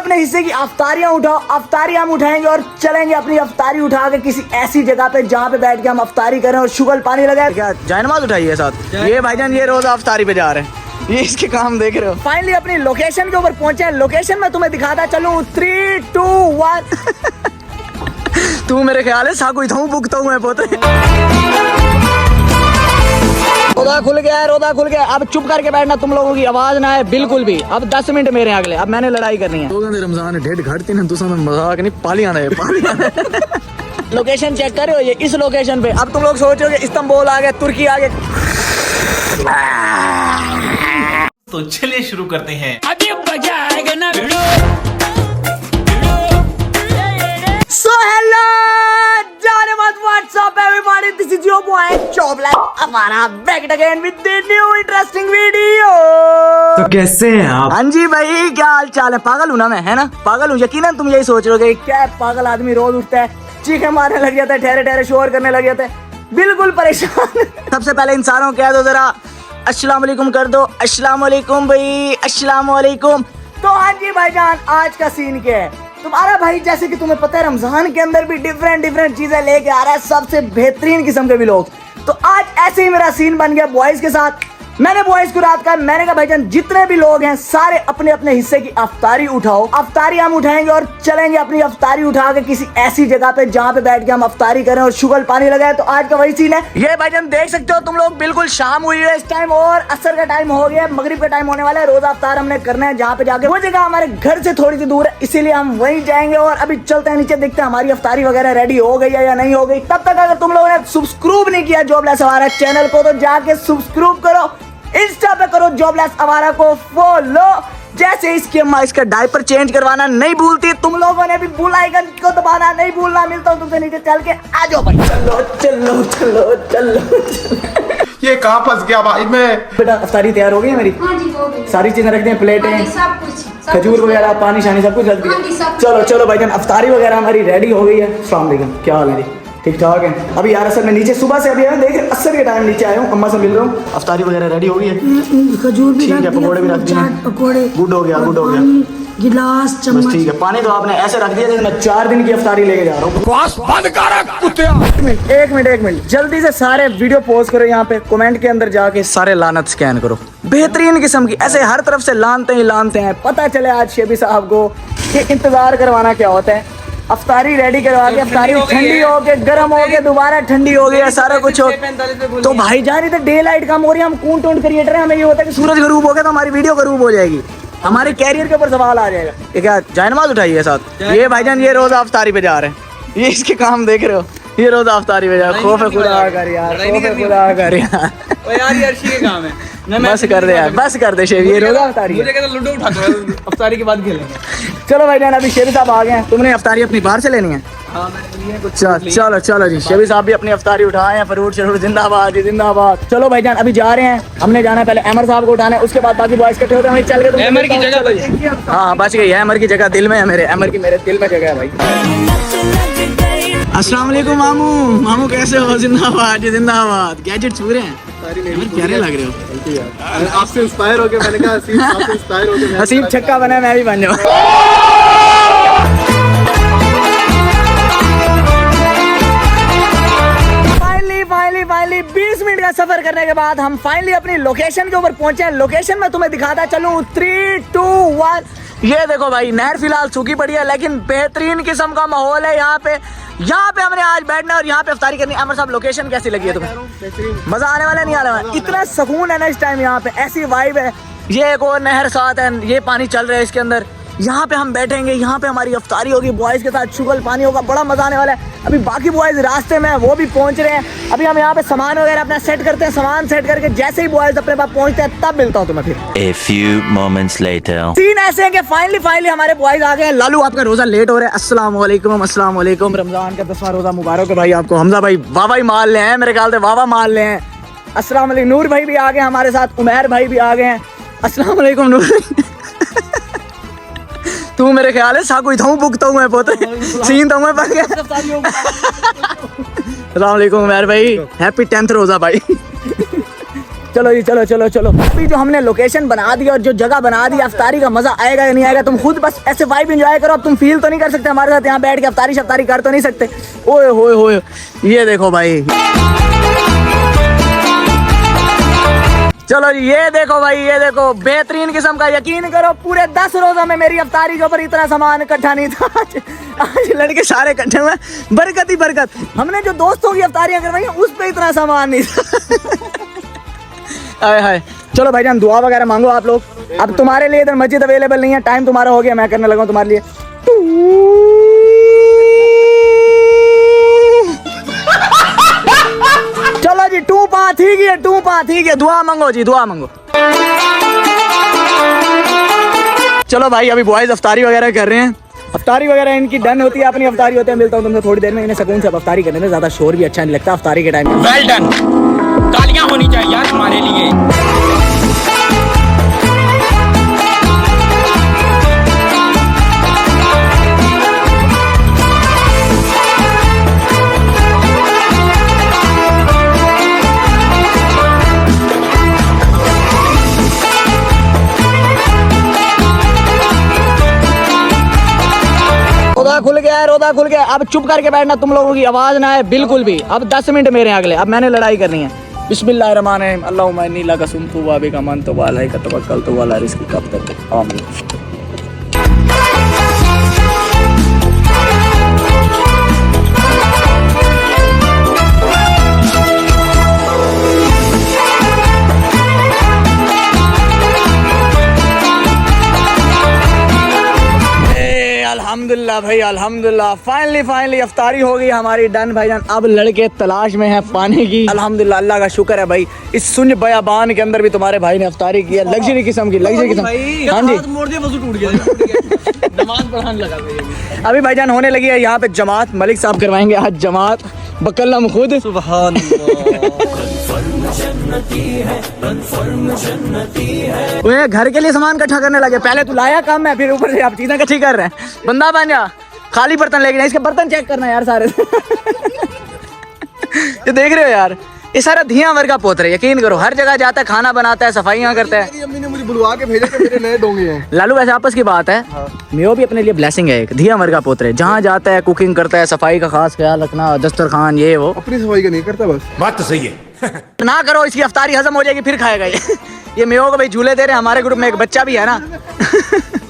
अपने हिस्से की अफ्तारियां उठाओ। अफ्तारी हम उठाएंगे और चलेंगे अपनी अफ्तारी उठा के किसी ऐसी जगह पे जहाँ पे बैठ के हम अफ्तारी करें और शुगल पानी लगाए। क्या जायनमाज उठाइए साथ, ये भाईजान ये रोज अफ्तारी पे जा रहे हैं, ये इसके काम देख रहे हो। फाइनली अपनी लोकेशन के ऊपर पहुंचे हैं। लोकेशन में तुम्हें दिखाता चलूं 3, 2, 1 तू मेरे ख्याल है साकुई था बुकता हूँ मैं पोते। रोदा खुल गया है, रोदा खुल गया। अब चुप करके बैठना, तुम लोगों की आवाज ना है बिल्कुल भी। अब 10 मिनट मेरे अगले, अब मैंने लड़ाई करनी है। रमजान डेढ़ घटती ना तुम मजाक नहीं, पाली आना है पाली। लोकेशन चेक करो, ये इस लोकेशन पे। अब तुम लोग सोचोगे इस्तांबुल आ गए, तुर्की आ गए। तो चलिए शुरू करते हैं। So hello, Janamad, what's up everybody? This is your boy Chobla Amara back again with the new interesting video. तो कैसे हैं आप? हाँ जी भाई, क्या हाल चाल है? पागल हूँ ना मैं, है ना? पागल हूँ यकीनन। तुम यही सोच रहे हो कि क्या है, पागल आदमी रोज उठता है, चीखें मारने लग जाता है, ठहरे ठहरे शोर करने लग जाता है, बिल्कुल परेशान। सबसे पहले इंसानों कह दो जरा अस्सलाम वालेकुम कर दो। अस्सलाम वालेकुम भाई, अस्सलाम वालेकुम। तो हाँ जी भाईजान, आज का सीन क्या है? तुम्हारा भाई जैसे कि तुम्हें पता है रमजान के अंदर भी डिफरेंट चीजें लेके आ रहा है, सबसे बेहतरीन किस्म के भी लोग। तो आज ऐसे ही मेरा सीन बन गया बॉयज के साथ। मैंने बॉयज को रात का मैंने कहा भाईजान जितने भी लोग हैं सारे अपने अपने हिस्से की अफ्तारी उठाओ। अफ्तारी हम उठाएंगे और चलेंगे अपनी अफ्तारी उठा के किसी ऐसी जगह पे जहाँ पे बैठ के हम अफ्तारी करें और शुगल पानी लगाए। तो आज का वही सीन है। ये भाईजान देख सकते हो तुम लोग, बिल्कुल शाम हुई है इस टाइम और असर का टाइम हो गया, मगरिब का टाइम होने वाला है। रोजा अफ्तार हमने करना है जहाँ पे जाके, वो जगह हमारे घर से थोड़ी सी दूर है, इसीलिए हम वहीं जाएंगे। और अभी चलते हैं नीचे, देखते हैं हमारी अफ्तारी वगैरह रेडी हो गई है या नहीं हो गई। तब तक अगर तुम लोगों ने सब्सक्राइब नहीं किया जॉबलेस आवारा चैनल को तो जाके सब्सक्राइब करो, इंस्टा पे करो जॉबलेस आवारा को फॉलो। जैसे इसकी अम्मा इसका डायपर चेंज करवाना नहीं भूलती, तुम लोगों ने भी बेल आइकन को दबाना नहीं भूलना। मिलता हूँ तुमसे नीचे चल के, आ जाओ भाई। चलो चलो चलो चलो। ये कहाँ फंस गया भाई मैं। बेटा अफ्तारी तैयार हो गई है मेरी? हाँ जी, हो गई। सारी चीजें रख दें, प्लेटें, हाँ जी, सब कुछ खजूर वगैरह, पानी शानी सब कुछ रख हाँ जी, दिया। सब चलो चलो भाईजान, अफ्तारी वगैरह हमारी रेडी हो गई है। अस्सलाम वालेकुम, क्या हाल है जी? ठीक ठाक है। अभी यार असल में नीचे सुबह से अभी आया, देख असर के टाइम नीचे आया हूँ, अम्मा से मिल रहा हूँ। अफ्तारी वगैरह रेडी हो गई है, खजूर भी ठीक रख है, दिया, पकौड़े भी रख दिए, चाट पकौड़े, गुड हो गया, गुड हो गया। पानी, गिलास, बस चम्मच। ठीक है। पानी तो आपने ऐसे रख दिया जैसे मैं 4 दिन की अफ्तारी लेके जा रहा हूँ। एक मिनट जल्दी से सारे वीडियो पोस्ट करो यहाँ पे, कमेंट के अंदर जाके सारे लानत स्कैन करो, बेहतरीन किस्म की, ऐसे हर तरफ से लानते ही लानते हैं। पता चले आज शेबी साहब को कि इंतजार करवाना क्या होता है। अफ्तारी रेडी करवा के, अफ्तारी ठंडी हो के, गर्म हो के, दोबारा ठंडी हो गई है, सारा कुछ हो। तो भाईजान इधर डे लाइट कम हो रही है, हम कंटेंट क्रिएटर हैं, हमें ये होता है कि सूरज गरूब हो गया तो हमारी वीडियो गरूब हो जाएगी, हमारे कैरियर के ऊपर सवाल आ जाएगा। ये क्या जायनमाज उठाइए साथ, ये भाईजान ये रोज अफ्तारी पे जा रहे हैं, ये इसके काम देख रहे हो, ये रोज अफ्तारी पे जा रहे हैं। खौफ खुदा कर यार, खौफ खुदा कर यार। यार ये अर्शी के काम है। बस कर दे यार, बस कर दे शेर, ये रोजा अफ्तारी है। मुझे कहता लूडो उठा दो, अफ्तारी के बाद खेलेंगे। चलो भाईजान, अभी शेर साहब आ गए हैं, तुमने अफ्तारी अपनी बाहर से लेनी है? हाँ मैंने लिए कुछ। चलो चलो जी, शेबी साहब भी अपनी अफ्तारी उठाए हैं, फ्रूट शरूट जिंदाबाद जी जिंदाबाद। चलो भाईजान अभी जा रहे हैं, हमने जाना है पहले अमर साहब को उठाने, उसके बाद बाकी बॉयज इकट्ठे होते हैं, वहीं चल के। अमर की जगह हाँ बच गई है, अमर की जगह दिल में है मेरे, अमर की मेरे दिल में जगह है भाई। अस्सलाम वालेकुम मामू, मामू कैसे हो? जिंदाबाद जी जिंदाबाद। गैजेट्स पूरे हैं, प्यारे लग रहे हो। आपसे इंस्पायर हो गया, मैंने कहा हसीब आपसे इंस्पायर हो गया। हसीब छक्का बना, मैं भी बन जाऊँ। फाइनली 20 मिनट का सफर करने के बाद हम फाइनली अपनी लोकेशन के ऊपर पहुंचे हैं। लोकेशन में तुम्हें दिखाता चलूं 3, 2, 1। ये देखो भाई, नहर फिलहाल सूखी पड़ी है लेकिन बेहतरीन किस्म का माहौल है यहाँ पे। यहाँ पे हमने आज बैठना और यहाँ पे अफ्तारी करनी। अमर साहब लोकेशन कैसी लगी है तुम्हें? मजा आने वाला नहीं आने वाला? इतना सुकून है ना इस टाइम यहाँ पे, ऐसी वाइब है। ये एक और नहर साथ है, ये पानी चल रहा है इसके अंदर, यहाँ पे हम बैठेंगे, यहाँ पे हमारी अफ्तारी होगी, बॉयज के साथ शुगल पानी होगा, बड़ा मजा आने वाला है। अभी बाकी बॉयज रास्ते में वो भी पहुंच रहे हैं। अभी हम यहाँ पे सामान वगैरह अपना सेट करते हैं, सामान सेट करके जैसे ही बॉयज अपने पास पहुंचते हैं तब मिलता हूँ तुम्हें फिर। A few moments later. Scene ऐसे है कि फाइनली हमारे बॉयज आ गए हैं। लालू आपका रोजा लेट हो रहा है। अस्सलाम वालेकुम, अस्सलाम वालेकुम। रमजान का 10वां रोजा मुबारक है भाई आपको। हमजा भाई वाह माल ले हैं, मेरे ख्याल से वाह माल ले हैं। अस्सलाम वालेकुम। नूर भाई भी आ गए हमारे साथ, उमैर भाई भी आ गए हैं। अस्सलाम वालेकुम नूर भाई। तू मेरे ख्याल है साकुई था बुकता हूँ मैं पोते, सीन था मैं पक गया। अस्सलाम वालेकुम उमैर भाई, हैप्पी 10th रोजा भाई। चलो जी, चलो चलो चलो। अभी जो हमने लोकेशन बना दी और जो जगह बना दी, अफ्तारी का मजा आएगा या नहीं आएगा, तुम खुद बस ऐसे वाइब एंजॉय करो। अब तुम फील तो नहीं कर सकते हमारे साथ यहाँ बैठ के, अफ्तारी शफ्तारी कर तो नहीं सकते। ओए होए होए, ये देखो भाई, चलो जी, ये देखो भाई, ये देखो बेहतरीन किस्म का। यकीन करो पूरे 10 रोजों में मेरी अफ्तारी के ऊपर इतना सामान इकट्ठा नहीं था। आज लड़के सारे इकट्ठे हुए, बरकत ही बरकत। हमने जो दोस्तों की अफ्तारियां करवाई उस पे इतना सामान नहीं था। हाय हाय, चलो भाईजान दुआ वगैरह मांगो आप लोग। अब तुम्हारे लिए इधर मस्जिद अवेलेबल नहीं है, टाइम तुम्हारा हो गया, मैं करने लगा हूं तुम्हारे लिए। चलो जी, टू पा ठीक है, दुआ मांगो जी, दुआ मांगो। चलो भाई, अभी बॉयज अफ्तारी वगैरह कर रहे हैं। अफ्तारी वगैरह इनकी डन होती है, अपनी अफ्तारी होती है। मिलता हूँ तुमसे थोड़ी देर में। इन्हें सुकून से अफ्तारी करने में, ज्यादा शोर भी अच्छा नहीं लगता अफ्तारी के टाइम में। वेल डन, तालियां होनी चाहिए यार हमारे लिए। रोदा खुल गया। अब चुप करके बैठना, तुम लोगों की आवाज ना आए बिल्कुल भी। अब 10 मिनट मेरे अगले, अब मैंने लड़ाई करनी है। बिस्मिल्लाहिर्रहमानिर्रहीम, अल्लाहुम्मा इन्नी लका सुमतु व बिका मनतु व अलैका तवक्कलतु व अला रिज़्क़िका अफ़तरतु। आमीन। अल्हम्दुलिल्लाह भाई, अल्हम्दुलिल्लाह, फाइनली अफ्तारी हो गई हमारी डन भाईजान। अब लड़के तलाश में है पानी की। अल्हम्दुलिल्लाह, अल्लाह का शुक्र है भाई, इस सुन बयाबान के अंदर भी तुम्हारे भाई ने अफ्तारी की है। लग्जरी किस्म की, लग्जरी किस्म। हाँ जी, मोड़ दिया, वजू टूट गया। नमाज पढ़ाने लगा। अभी भाईजान होने लगी है यहाँ पे जमात। मलिक साहब करवाएंगे आज जमात, बकल्लम खुद। सुभान अल्लाह। घर के लिए सामान इकट्ठा करने लगे। पहले तू लाया काम है, फिर ऊपर से आप चीजें इकट्ठी कर रहे हैं। बंदा बन जा, खाली बर्तन लेके ना, इसके बर्तन चेक करना यार सारे। ये देख रहे हो यार, ये सारा धिया वर्गा पोतरे। यकीन करो, हर जगह जाता है, खाना बनाता है, सफाइयाँ करता है। मेरी अम्मी ने मुझे बुलवा के भेजा कि मेरे नए डोंगे हैं। लालू वैसे आपस की बात है, मेरे भी अपने लिए ब्लेसिंग है एक। धिया वर्गा पोतरे, जहाँ जाता है कुकिंग करता है, सफाई का खास ख्याल रखना, दस्तरखान ये वो। अपनी सफाई का नहीं करता बस। बात तो सही है। ना करो, इसकी अफ्तारी हजम हो जाएगी, फिर खाएगा ये मेयो को भाई झूले दे रहे हैं। हमारे ग्रुप में एक बच्चा भी है ना।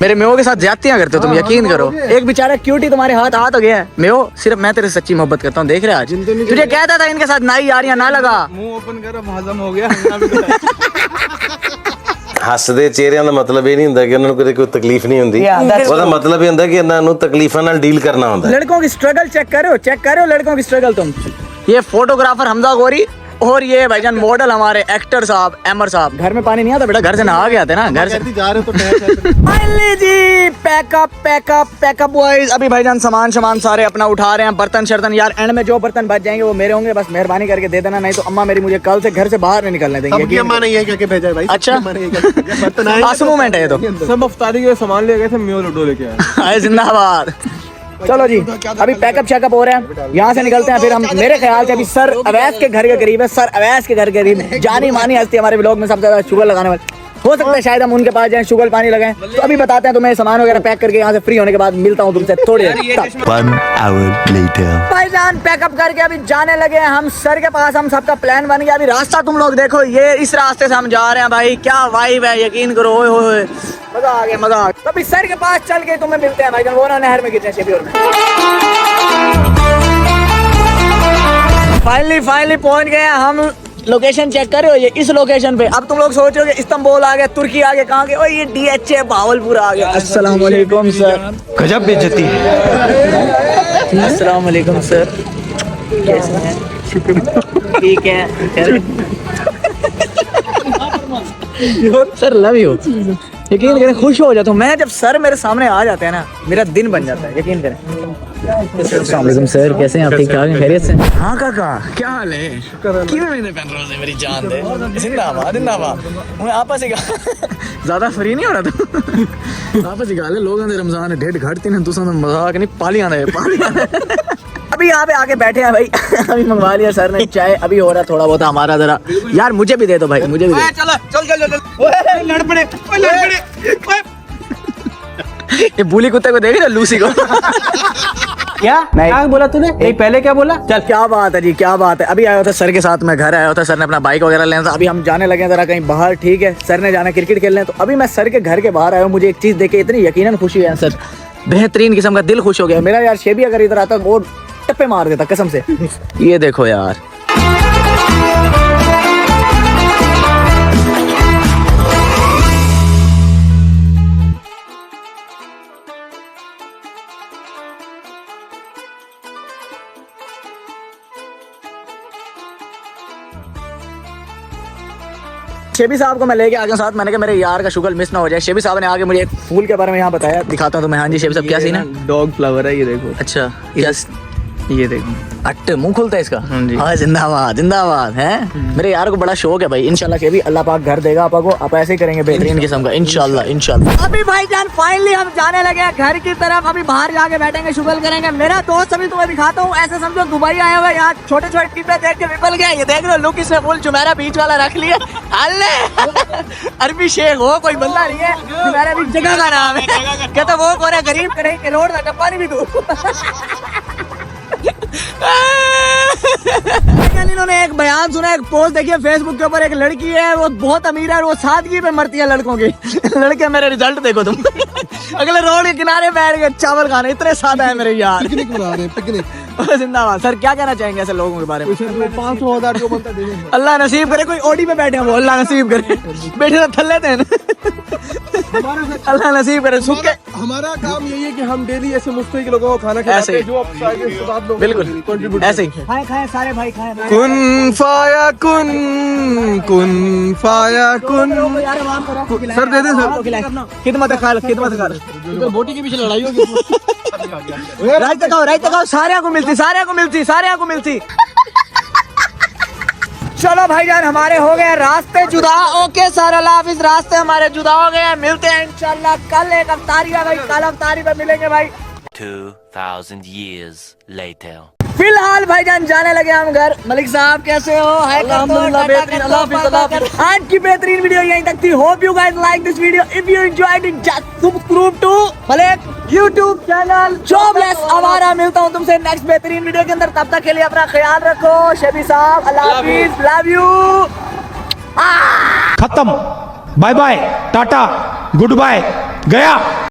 मेरे मेयो के साथ ज्यादतियां करते हो तुम, यकीन करो। एक बेचारा क्यूटी तुम्हारे हाथ आ तो गया है। मेयो, सिर्फ मैं तेरे से सच्ची मोहब्बत करता हूँ, देख रहे आज। तुझे कहता था इनके साथ नाई यारियां ना लगा। मुंह ओपन कर, अब हजम हो गया। ਹੱਸਦੇ ਚਿਹਰਿਆਂ ਦਾ ਮਤਲਬ ਇਹ ਨਹੀਂ ਹੁੰਦਾ ਕਿ ਉਹਨਾਂ ਨੂੰ ਕੋਈ ਤਕਲੀਫ ਨਹੀਂ ਹੁੰਦੀ। ਉਹਦਾ ਮਤਲਬ ਇਹ ਹੁੰਦਾ ਕਿ ਇਹਨਾਂ ਨੂੰ ਤਕਲੀਫਾਂ ਨਾਲ ਡੀਲ करना ਹੁੰਦਾ है। लड़कों की स्ट्रगल चेक करो लड़कों की स्ट्रगल तुम। ये फोटोग्राफर हमजा गौरी और ये भाईजान मॉडल हमारे एक्टर साहब अमर साहब। घर में पानी नहीं आता बेटा, घर से नहा के आते ना, घर से जा रहे तो टहल फाइनली जी पैकअप बॉयज। अभी भाईजान सामान सारे अपना उठा रहे हैं। बर्तन शर्तन यार एंड में जो बर्तन बच जाएंगे वो मेरे होंगे, बस मेहरबानी करके दे देना, नहीं तो अम्मा मेरी मुझे कल से घर से बाहर नहीं निकलने देंगे। अम्मा ने ये क्या भेजा है भाई? अच्छा, बर्तन आए, आंसू मोमेंट है ये तो। सब अफ्तारी के सामान ले गए थे, म्योर लड्डू लेके आए। आए जिंदाबाद। चलो जी, अभी पैकअप शैकअप हो रहे हैं, यहाँ से निकलते हैं। फिर हम, मेरे ख्याल से अभी सर अवैस के घर के करीब है। सर अवैस के घर के करीब जानी मानी हस्ती हमारे व्लॉग में सबसे ज्यादा शुगर लगाने वाले। हो सकता है शायद हम उनके पास जाएं, शुगर पानी लगाएं। तो अभी बताते हैं तुम्हें, सामान वगैरह पैक करके यहाँ से फ्री होने के बाद मिलता हूँ तुमसे थोड़ी देर। 1 hour later. भाईजान पैकअप करके अभी जाने लगे हैं हम सर के पास। हम सबका प्लान बन गया। अभी रास्ता तुम लोग देखो, ये इस रास्ते से हम जा रहे हैं भाई। क्या वाइब है, यकीन करो। ओए होए, मजा आ गया, मजा आ गया। तो अभी सर के पास चल के तुम्हें मिलते हैं भाईजान। वो ना नहर में गिरने से भी। और फाइनली पहुंच गए हैं हम। लोकेशन चेक कर रहे हो, ये इस लोकेशन पे। अब तुम लोग सोच रहे हो कि इस्तांबुल आ गया, तुर्की आ गया, कहाँ गए? ओ ये DHA भावलपुर आ गया। अस्सलाम वालेकुम सर। गजब बेइज्जती है। अस्सलाम वालेकुम सर, कैसे हैं? ठीक है सर, लव यू। यकीन करें, खुश हो जाता हूँ मैं जब सर मेरे सामने आ जाते हैं ना, मेरा दिन बन जाता है, यकीन करें। अस्सलाम वालेकुम सर, कैसे हैं आप? ठीक ठाक हैं, खैरियत से? हाँ काका, क्या हाल है? क्यों नहीं पहन रहे मेरी जान दे। जिंदाबाद जिंदाबाद। मैं आपस ही ज्यादा फ्री नहीं हो रहा था। आपस ही गाले लोग रमजान डेढ़ घटती ने तुसा मजाक नहीं पालियां दे। अभी यहाँ पे आके बैठे हैं भाई अभी मंगवा लिया सर ने चाय, अभी हो रहा थोड़ा बहुत हमारा जरा। यार मुझे भी दे दो भाई, मुझे भी दे। चलो चल चल चल ओए लड़ पड़े ओए लड़ पड़े ओए। ये बुली कुत्ते को देख रहे हो, लूसी को। क्या क्या बोला तूने? नहीं पहले क्या बोला? चल क्या बात है जी, क्या बात है। अभी आया था सर के साथ, मैं घर आया था, सर ने अपना बाइक वगैरह लेना था। अभी हम जाने लगे हैं जरा कहीं बाहर, ठीक है। सर ने जाना क्रिकेट खेलने, तो अभी मैं सर के घर के बाहर आया हूँ। मुझे एक चीज देख के इतनी यकीनन खुशी है सर, बेहतरीन किस्म का दिल खुश हो गया मेरा यार। शेबी अगर इधर आता वो टप्पे मार देता कसम से। ये देखो यार, शेबी साहब को मैं लेके आ गया साथ। मैंने कहा मेरे यार का शुगर मिस ना हो जाए। शेबी साहब ने आगे मुझे एक फूल के बारे में यहाँ बताया, दिखाता हूँ तुम्हें। हाँ जी शेबी साहब, क्या सीन है? डॉग फ्लावर है ये देखो। अच्छा ये देखो अट्टे मुंह खुलता है इसका। हाँ जी। हाँ जिंदाबाद जिंदाबाद है। मेरे यार को बड़ा शौक है भाई। इंशाल्लाह शेबी अल्लाह पाक घर देगा आपको, आप ऐसे ही करेंगे बेहतरीन किस्म का इंशाल्लाह इंशाल्लाह। अभी भाईजान फाइनली हम जाने लगे हैं घर की तरफ। अभी बाहर जाके बैठेंगे, शुगल करेंगे। मेरा दोस्त अभी तुम्हें दिखाता हूँ, ऐसे समझो दुबई आया हुआ है। यहाँ छोटे छोटे टिप्पे देख के विपल गया। ये देख लो लुक इसने फुल जुमेरा बीच वाला रख लिया। अल्ले अरबी शेख हो, कोई बंदा नहीं है। जुमेरा बीच जगह का नाम है। कहता वो कौन है? गरीब करे के रोड का टप्पा नहीं भी तू। इन्होंने एक बयान सुना, एक पोस्ट देखिए फेसबुक के ऊपर। एक लड़की है वो बहुत अमीर है और वो सादगी पे मरती है लड़कों की। लड़के मेरे रिजल्ट देखो तुम। अगले रोड के किनारे बैठ गए चावल खाने, इतने सादा है मेरे यार। पिकनिक मना रहे हैं, पिकनिक। जिंदाबाद। सर क्या कहना चाहेंगे ऐसे लोगों के बारे में? 500,000 जो बनता दे देंगे। अल्लाह नसीब करे कोई ओडी पे बैठे हैं वो, अल्लाह नसीब करे। बैठे तो थल्ले थे। अल्लाह नसीब करे सुख के। हमारा काम यही है कि हम डेली ऐसे मुस्तैद लोगों को खाना खिलाते हैं, जो अब सारे साथ लोग बिल्कुल कंट्रीब्यूट ऐसे ही। खाए खाए सारे भाई खाए। कुन फाया कुन सर दे दे सर। खिदमत खाल खिदमत खाल। बोटी के पीछे लड़ाई होगी। राइट तक सारे को मिलती, सारे को मिलती, सारे को मिलती। चलो भाईजान हमारे हो गए रास्ते जुदा। ओके सर अल्लाह हाफिज। रास्ते हमारे जुदा हो गए हैं, मिलते हैं इंशाल्लाह कल। एक अफ्तारी है भाई, कल अफ्तारी पे मिलेंगे भाई। 2,000 years later. फिलहाल भाईजान जाने लगे हम घर। मलिक साहब कैसे हो? अल्हम्दुलिल्लाह बेहतरीन, अल्लाह हाफिज, अल्लाह हाफिज। आज की बेहतरीन वीडियो यहीं तक थी। Hope you guys like this video. If you enjoyed it just subscribe to Malik YouTube channel jobless Awara. मिलता हूँ तुमसे नेक्स्ट बेहतरीन वीडियो के अंदर। तब तक के लिए अपना ख्याल रखो। शेबी साहब अल्लाह हाफिज, लव यू। खत्म। Bye bye, tata, goodbye, गया।